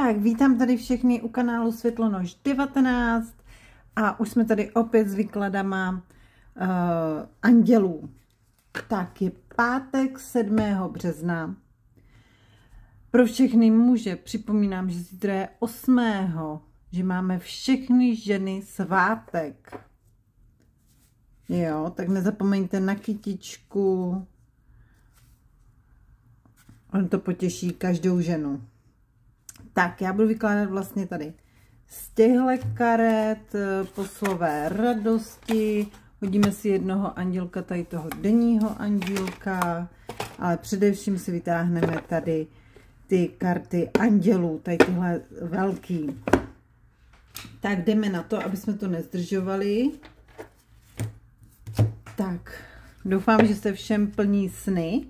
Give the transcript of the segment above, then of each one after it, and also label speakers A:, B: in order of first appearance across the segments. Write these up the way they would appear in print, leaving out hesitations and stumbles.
A: Tak, vítám tady všechny u kanálu Světlonož 19 a už jsme tady opět s výkladama andělů. Tak, je pátek 7. března. Pro všechny muže připomínám, že zítra je 8. že máme všechny ženy svátek. Jo, tak nezapomeňte na kytičku. On to potěší každou ženu. Tak, já budu vykládat vlastně tady z těchto karet poslové radosti. Hodíme si jednoho andělka, tady toho denního andělka, ale především si vytáhneme tady ty karty andělů, tady tyhle velký. Tak jdeme na to, aby jsme to nezdržovali. Tak, doufám, že jste všem plní sny.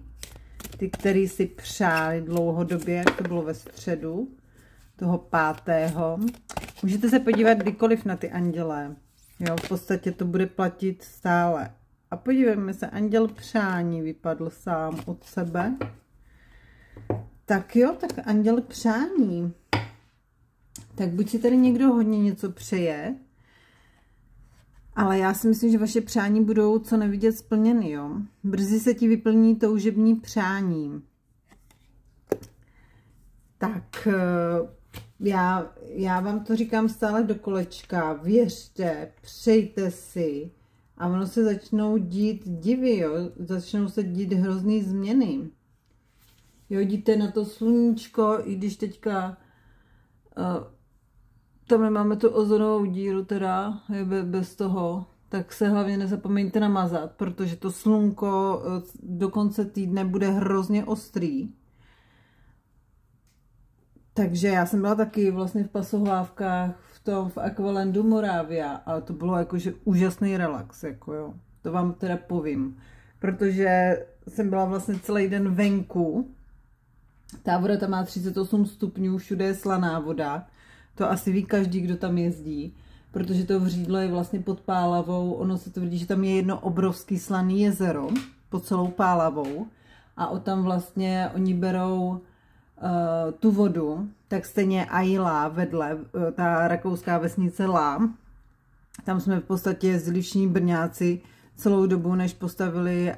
A: Ty, který si přáli dlouhodobě, jak to bylo ve středu, toho 5. Můžete se podívat kdykoliv na ty andělé. Jo, v podstatě to bude platit stále. A podívejme se, anděl přání vypadl sám od sebe. Tak jo, tak anděl přání. Tak buď si tady někdo hodně něco přeje, ale já si myslím, že vaše přání budou co nevidět splněny, jo. Brzy se ti vyplní toužební přání. Tak já vám to říkám stále do kolečka. Věřte, přejte si a ono se začnou dít divy, jo. Začnou se dít hrozný změny. Jo, jděte na to sluníčko, i když teďka tam nemáme tu ozonovou díru, teda je bez toho, tak se hlavně nezapomeňte namazat, protože to slunko do konce týdne bude hrozně ostrý. Takže já jsem byla taky vlastně v pasohlávkách v Aqualandu Moravia, ale to bylo jakože úžasný relax, jako jo. To vám teda povím, protože jsem byla vlastně celý den venku. Ta voda tam má 38 stupňů, všude je slaná voda. To asi ví každý, kdo tam jezdí, protože to vřídlo je vlastně pod Pálavou. Ono se tvrdí, že tam je jedno obrovský slaný jezero pod celou Pálavou a tam vlastně oni berou tu vodu, tak stejně Aila vedle, ta rakouská vesnice Lá. Tam jsme v podstatě jezdili všichni Brňáci celou dobu, než postavili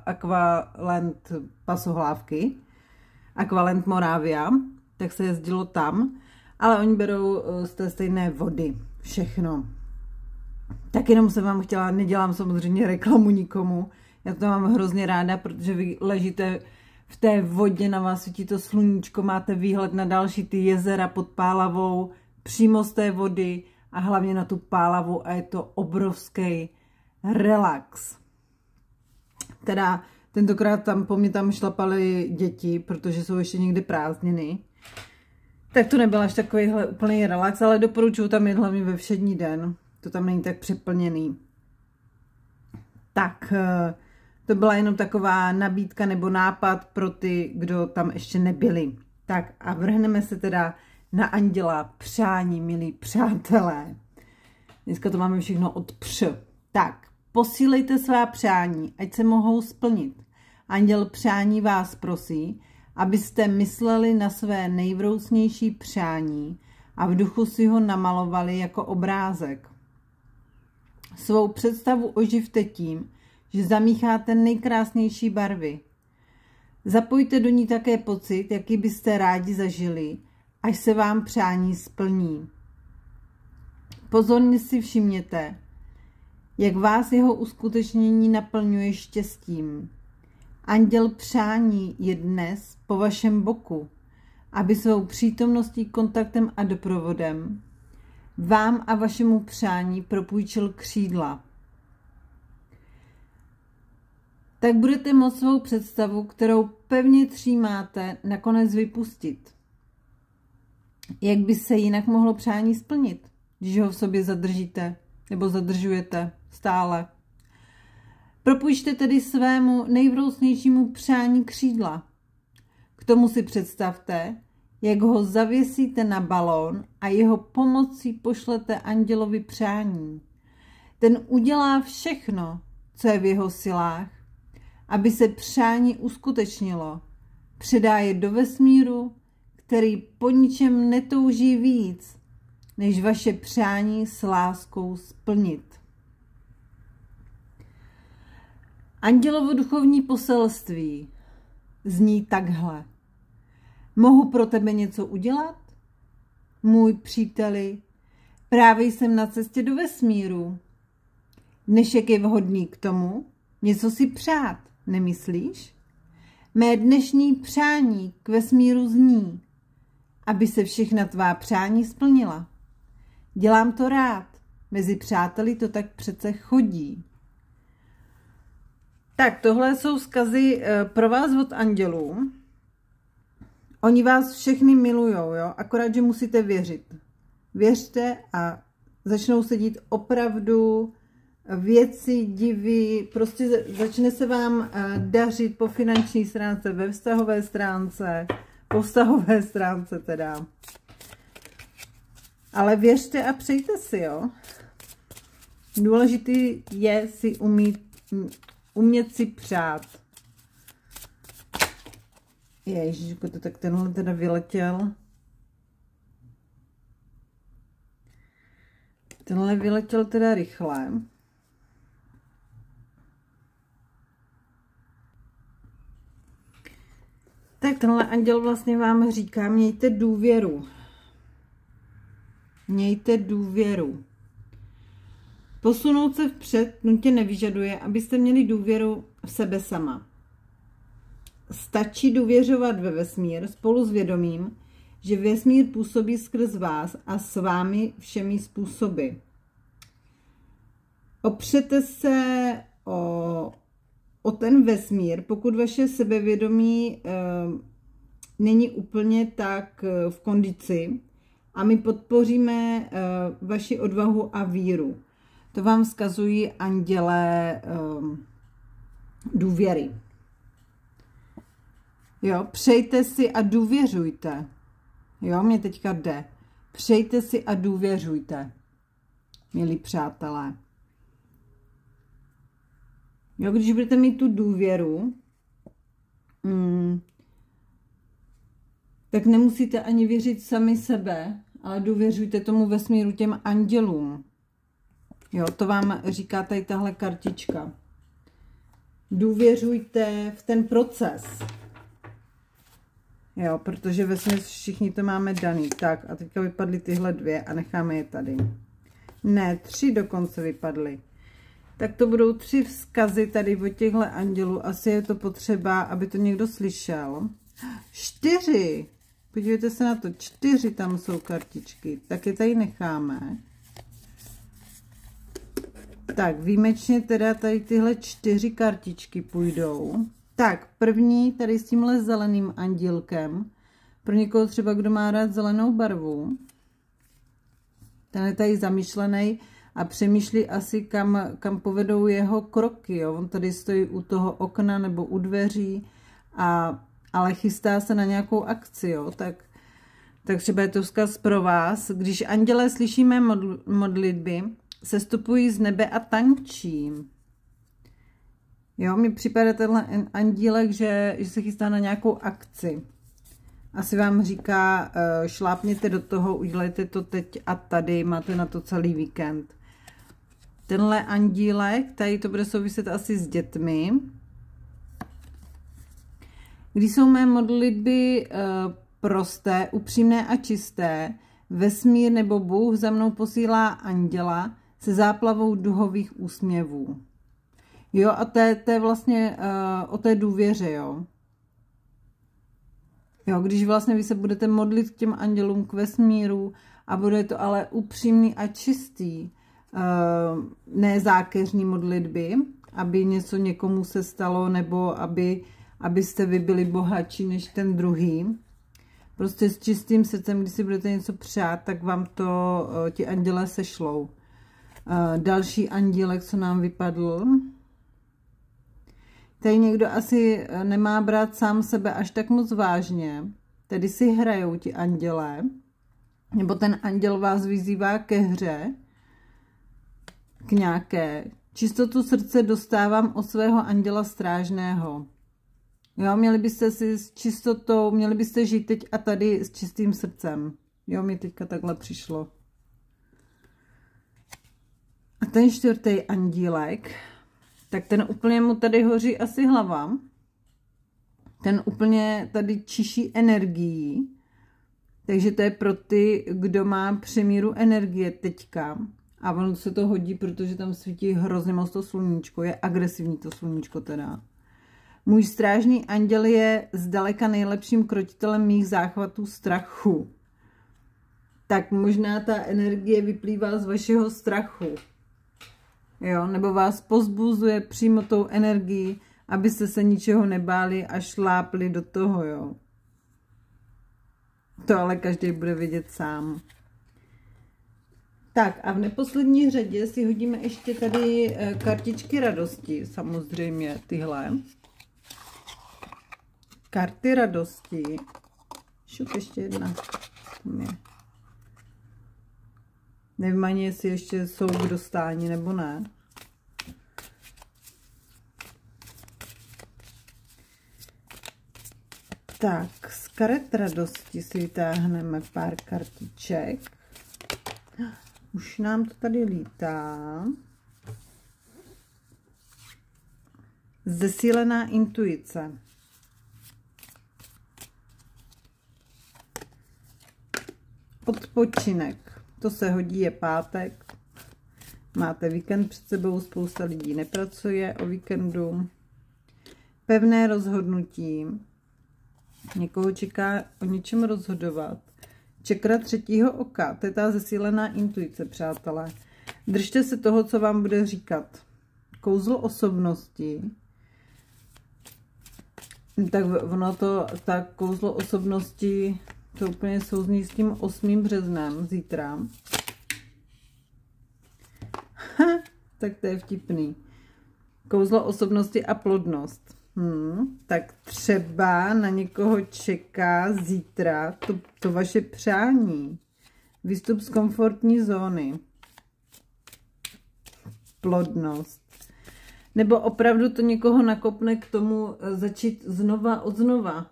A: Aqualand pasohlávky, Aqualand Moravia, tak se jezdilo tam. Ale oni berou z té stejné vody všechno. Tak jenom jsem vám chtěla, nedělám samozřejmě reklamu nikomu. Já to mám hrozně ráda, protože vy ležíte v té vodě, na vás svítí to sluníčko, máte výhled na další ty jezera pod Pálavou, přímo z té vody a hlavně na tu Pálavu a je to obrovský relax. Teda tentokrát po mě tam šlapaly děti, protože jsou ještě někde prázdniny. Tak to nebyl až takovýhle úplný relax, ale doporučuji tam jít hlavně ve všední den. To tam není tak přeplněný. Tak, to byla jenom taková nabídka nebo nápad pro ty, kdo tam ještě nebyli. Tak a vrhneme se teda na anděla přání, milí přátelé. Dneska to máme všechno od Tak, posílejte svá přání, ať se mohou splnit. Anděl přání vás prosí, abyste mysleli na své nejvroucnější přání a v duchu si ho namalovali jako obrázek. Svou představu oživte tím, že zamícháte nejkrásnější barvy. Zapojte do ní také pocit, jaký byste rádi zažili, až se vám přání splní. Pozorně si všimněte, jak vás jeho uskutečnění naplňuje štěstím. Anděl přání je dnes po vašem boku, aby svou přítomností, kontaktem a doprovodem vám a vašemu přání propůjčil křídla. Tak budete moct svou představu, kterou pevně třímáte, nakonec vypustit. Jak by se jinak mohlo přání splnit, když ho v sobě zadržíte nebo zadržujete stále? Propůjčte tedy svému nejvroucnějšímu přání křídla. K tomu si představte, jak ho zavěsíte na balón a jeho pomocí pošlete andělovi přání. Ten udělá všechno, co je v jeho silách, aby se přání uskutečnilo. Předá je do vesmíru, který po ničem netouží víc, než vaše přání s láskou splnit. Andělovo duchovní poselství zní takhle. Mohu pro tebe něco udělat? Můj příteli, právě jsem na cestě do vesmíru. Dnešek je vhodný k tomu něco si přát, nemyslíš? Mé dnešní přání k vesmíru zní, aby se všechna tvá přání splnila. Dělám to rád, mezi přáteli to tak přece chodí. Tak, tohle jsou vzkazy pro vás od andělů. Oni vás všechny milujou, jo? Akorát, že musíte věřit. Věřte a začnou se dít opravdu věci, divy, prostě začne se vám dařit po finanční stránce, ve vztahové stránce, po vztahové stránce teda. Ale věřte a přejte si, jo. Důležitý je si umět si přát. Ježišku, to tak tenhle teda vyletěl. Tenhle vyletěl teda rychle. Tak tenhle anděl vlastně vám říká, mějte důvěru. Mějte důvěru. Posunout se vpřed nutně nevyžaduje, abyste měli důvěru v sebe sama. Stačí důvěřovat ve vesmír spolu s vědomím, že vesmír působí skrz vás a s vámi všemi způsoby. Opřete se o ten vesmír, pokud vaše sebevědomí není úplně tak v kondici, a my podpoříme vaši odvahu a víru. To vám vzkazují andělé důvěry. Jo, přejte si a důvěřujte. Jo, mě teďka jde. Přejte si a důvěřujte, milí přátelé. Jo, když budete mít tu důvěru, tak nemusíte ani věřit sami sebe, ale důvěřujte tomu vesmíru, těm andělům. Jo, to vám říká tady tahle kartička. Důvěřujte v ten proces. Jo, protože vesměs všichni to máme daný. Tak a teďka vypadly tyhle dvě a necháme je tady. Ne, 3 dokonce vypadly. Tak to budou 3 vzkazy tady od těchto andělů. Asi je to potřeba, aby to někdo slyšel. 4. Podívejte se na to. 4 tam jsou kartičky. Tak je tady necháme. Tak, výjimečně teda tady tyhle 4 kartičky půjdou. Tak, první tady s tímhle zeleným andílkem. Pro někoho třeba, kdo má rád zelenou barvu. Ten je tady zamýšlený a přemýšlí asi, kam povedou jeho kroky. Jo? On tady stojí u toho okna nebo u dveří, ale chystá se na nějakou akci. Jo? Tak třeba je to vzkaz pro vás. Když andělé slyšíme modlitby, sestupují z nebe a tančí. Jo, mi připadá tenhle andílek, že se chystá na nějakou akci. Asi vám říká, šlápněte do toho, udělejte to teď a tady, máte na to celý víkend. Tenhle andílek, tady to bude souviset asi s dětmi. Když jsou mé modlitby prosté, upřímné a čisté, vesmír nebo Bůh za mnou posílá anděla se záplavou duhových úsměvů. Jo, a to je vlastně o té důvěře, jo. Jo, když vlastně vy se budete modlit k těm andělům, k vesmíru a bude to ale upřímný a čistý, ne zákeřní modlitby, aby něco někomu se stalo, nebo abyste vy byli bohatší než ten druhý. Prostě s čistým srdcem, když si budete něco přát, tak vám to ti andělé sešlou. Další andílek, co nám vypadl. Tady někdo asi nemá brát sám sebe až tak moc vážně. Tedy si hrajou ti andělé. Nebo ten anděl vás vyzývá ke hře. K nějaké. Čistotu srdce dostávám od svého anděla strážného. Jo, měli byste si s čistotou, měli byste žít teď a tady s čistým srdcem. Jo, mi teďka takhle přišlo. A ten 4. andílek, tak ten úplně mu tady hoří asi hlava. Ten úplně tady čiší energií. Takže to je pro ty, kdo má přemíru energie teďka. A ono se to hodí, protože tam svítí hrozně moc to sluníčko. Je agresivní to sluníčko teda. Můj strážný anděl je zdaleka nejlepším krotitelem mých záchvatů strachu. Tak možná ta energie vyplývá z vašeho strachu. Jo, nebo vás pozbuzuje přímo tou energií, abyste se ničeho nebáli a šlápli do toho, jo. To ale každý bude vidět sám. Tak a v neposlední řadě si hodíme ještě tady kartičky radosti, samozřejmě tyhle. Karty radosti. Šup, ještě jedna. Nevím ani, jestli ještě jsou k dostání nebo ne. Tak, z karet radosti si vytáhneme pár kartiček. Už nám to tady lítá. Zesílená intuice. Odpočinek. To se hodí, je pátek. Máte víkend před sebou, spousta lidí nepracuje o víkendu. Pevné rozhodnutí. Někoho čeká o něčem rozhodovat. Čakra 3. oka, to je ta zesílená intuice, přátelé. Držte se toho, co vám bude říkat. Kouzlo osobnosti. Tak ono to, ta kouzlo osobnosti, to úplně souzní s tím 8. březnem, zítra. Tak to je vtipný. Kouzlo osobnosti a plodnost. Tak třeba na někoho čeká zítra to vaše přání. Výstup z komfortní zóny. Plodnost. Nebo opravdu to někoho nakopne k tomu začít znova od znova.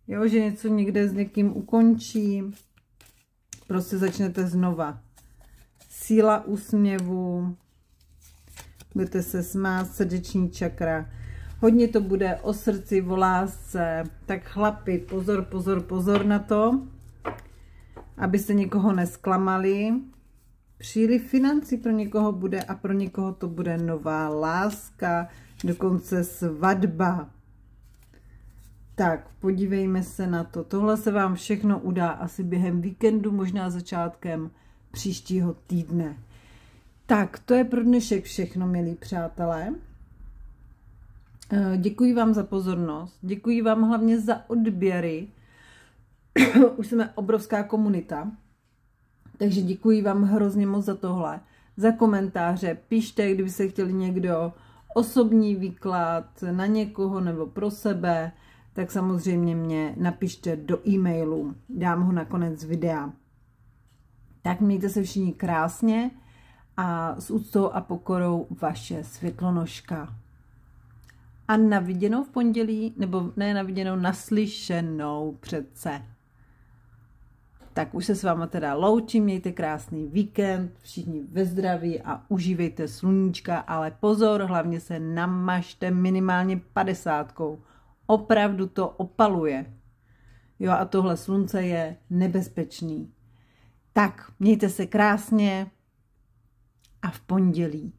A: Jo, že něco někde s někým ukončí. Prostě začnete znova. Síla úsměvu. Budete se smát, srdeční čakra. Hodně to bude o srdci, o lásce. Tak chlapi, pozor, pozor, pozor na to, abyste někoho nesklamali. Příliv financí pro někoho bude a pro někoho to bude nová láska, dokonce svatba. Tak, podívejme se na to. Tohle se vám všechno udá asi během víkendu, možná začátkem příštího týdne. Tak, to je pro dnešek všechno, milí přátelé. Děkuji vám za pozornost, děkuji vám hlavně za odběry. Už jsme obrovská komunita, takže děkuji vám hrozně moc za tohle, za komentáře. Pište, kdyby se chtěli někdo osobní výklad na někoho nebo pro sebe, tak samozřejmě mě napište do e-mailu, dám ho na konec videa. Tak mějte se všichni krásně a s úctou a pokorou vaše Světlonožka. A na viděnou v pondělí, nebo ne na viděnou, naslyšenou přece. Tak už se s váma teda loučím, mějte krásný víkend, všichni ve zdraví a užívejte sluníčka, ale pozor, hlavně se namažte minimálně 50. Opravdu to opaluje. Jo, a tohle slunce je nebezpečný. Tak, mějte se krásně a v pondělí